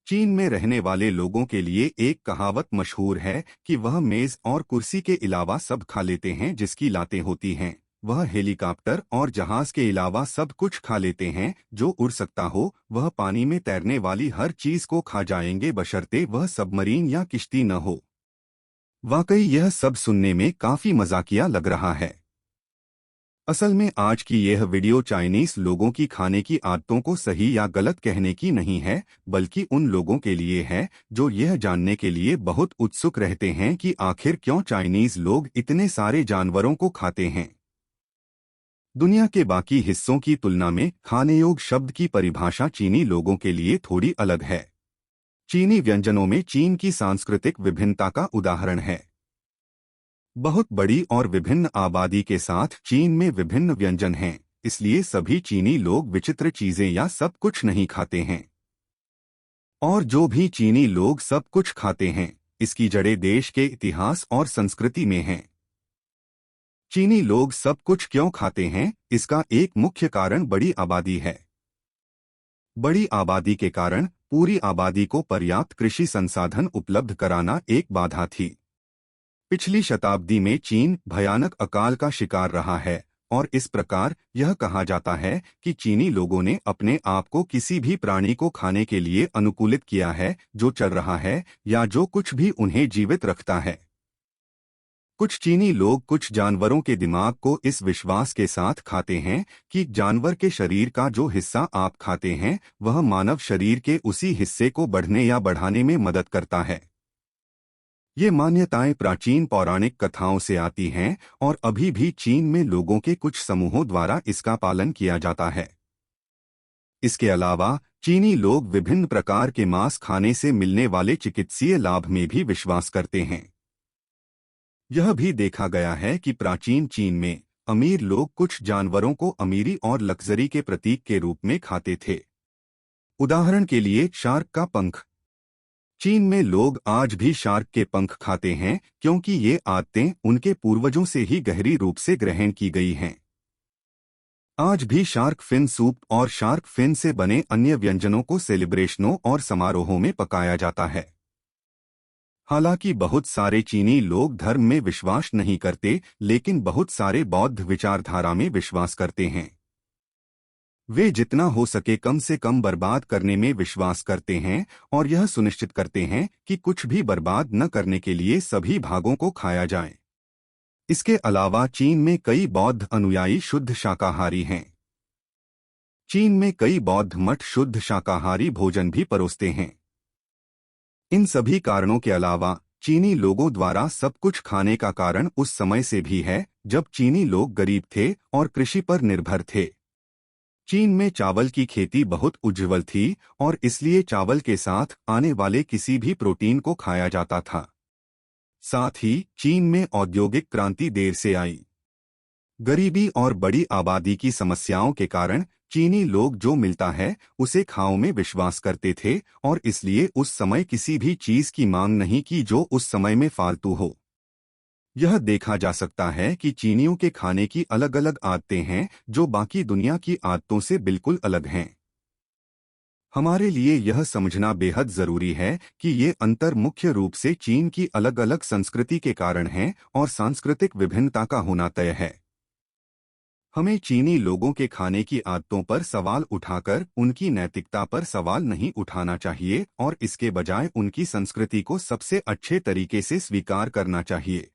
चीन में रहने वाले लोगों के लिए एक कहावत मशहूर है कि वह मेज और कुर्सी के अलावा सब खा लेते हैं जिसकी लातें होती हैं। वह हेलीकॉप्टर और जहाज के अलावा सब कुछ खा लेते हैं जो उड़ सकता हो। वह पानी में तैरने वाली हर चीज को खा जाएंगे बशर्ते वह सबमरीन या किश्ती न हो। वाकई यह सब सुनने में काफी मजाकिया लग रहा है। असल में आज की यह वीडियो चाइनीज लोगों की खाने की आदतों को सही या गलत कहने की नहीं है, बल्कि उन लोगों के लिए है जो यह जानने के लिए बहुत उत्सुक रहते हैं कि आखिर क्यों चाइनीज लोग इतने सारे जानवरों को खाते हैं। दुनिया के बाकी हिस्सों की तुलना में खाने योग्य शब्द की परिभाषा चीनी लोगों के लिए थोड़ी अलग है। चीनी व्यंजनों में चीन की सांस्कृतिक विभिन्नता का उदाहरण है। बहुत बड़ी और विभिन्न आबादी के साथ चीन में विभिन्न व्यंजन हैं, इसलिए सभी चीनी लोग विचित्र चीजें या सब कुछ नहीं खाते हैं। और जो भी चीनी लोग सब कुछ खाते हैं, इसकी जड़ें देश के इतिहास और संस्कृति में हैं। चीनी लोग सब कुछ क्यों खाते हैं, इसका एक मुख्य कारण बड़ी आबादी है। बड़ी आबादी के कारण पूरी आबादी को पर्याप्त कृषि संसाधन उपलब्ध कराना एक बाधा थी। पिछली शताब्दी में चीन भयानक अकाल का शिकार रहा है और इस प्रकार यह कहा जाता है कि चीनी लोगों ने अपने आप को किसी भी प्राणी को खाने के लिए अनुकूलित किया है जो चल रहा है या जो कुछ भी उन्हें जीवित रखता है। कुछ चीनी लोग कुछ जानवरों के दिमाग को इस विश्वास के साथ खाते हैं कि जानवर के शरीर का जो हिस्सा आप खाते हैं वह मानव शरीर के उसी हिस्से को बढ़ने या बढ़ाने में मदद करता है। ये मान्यताएं प्राचीन पौराणिक कथाओं से आती हैं और अभी भी चीन में लोगों के कुछ समूहों द्वारा इसका पालन किया जाता है। इसके अलावा चीनी लोग विभिन्न प्रकार के मांस खाने से मिलने वाले चिकित्सीय लाभ में भी विश्वास करते हैं। यह भी देखा गया है कि प्राचीन चीन में अमीर लोग कुछ जानवरों को अमीरी और लग्जरी के प्रतीक के रूप में खाते थे। उदाहरण के लिए शार्क का पंख। चीन में लोग आज भी शार्क के पंख खाते हैं क्योंकि ये आदतें उनके पूर्वजों से ही गहरी रूप से ग्रहण की गई हैं। आज भी शार्क फिन सूप और शार्क फिन से बने अन्य व्यंजनों को सेलिब्रेशनों और समारोहों में पकाया जाता है। हालांकि बहुत सारे चीनी लोग धर्म में विश्वास नहीं करते, लेकिन बहुत सारे बौद्ध विचारधारा में विश्वास करते हैं। वे जितना हो सके कम से कम बर्बाद करने में विश्वास करते हैं और यह सुनिश्चित करते हैं कि कुछ भी बर्बाद न करने के लिए सभी भागों को खाया जाए। इसके अलावा चीन में कई बौद्ध अनुयायी शुद्ध शाकाहारी हैं। चीन में कई बौद्ध मठ शुद्ध शाकाहारी भोजन भी परोसते हैं। इन सभी कारणों के अलावा चीनी लोगों द्वारा सब कुछ खाने का कारण उस समय से भी है जब चीनी लोग गरीब थे और कृषि पर निर्भर थे। चीन में चावल की खेती बहुत उज्ज्वल थी और इसलिए चावल के साथ आने वाले किसी भी प्रोटीन को खाया जाता था। साथ ही चीन में औद्योगिक क्रांति देर से आई। गरीबी और बड़ी आबादी की समस्याओं के कारण चीनी लोग जो मिलता है उसे खाओ में विश्वास करते थे और इसलिए उस समय किसी भी चीज की मांग नहीं की जो उस समय में फालतू हो। यह देखा जा सकता है कि चीनियों के खाने की अलग अलग आदतें हैं जो बाकी दुनिया की आदतों से बिल्कुल अलग हैं। हमारे लिए यह समझना बेहद जरूरी है कि ये अंतर मुख्य रूप से चीन की अलग अलग संस्कृति के कारण हैं और सांस्कृतिक विभिन्नता का होना तय है। हमें चीनी लोगों के खाने की आदतों पर सवाल उठाकर उनकी नैतिकता पर सवाल नहीं उठाना चाहिए और इसके बजाय उनकी संस्कृति को सबसे अच्छे तरीके से स्वीकार करना चाहिए।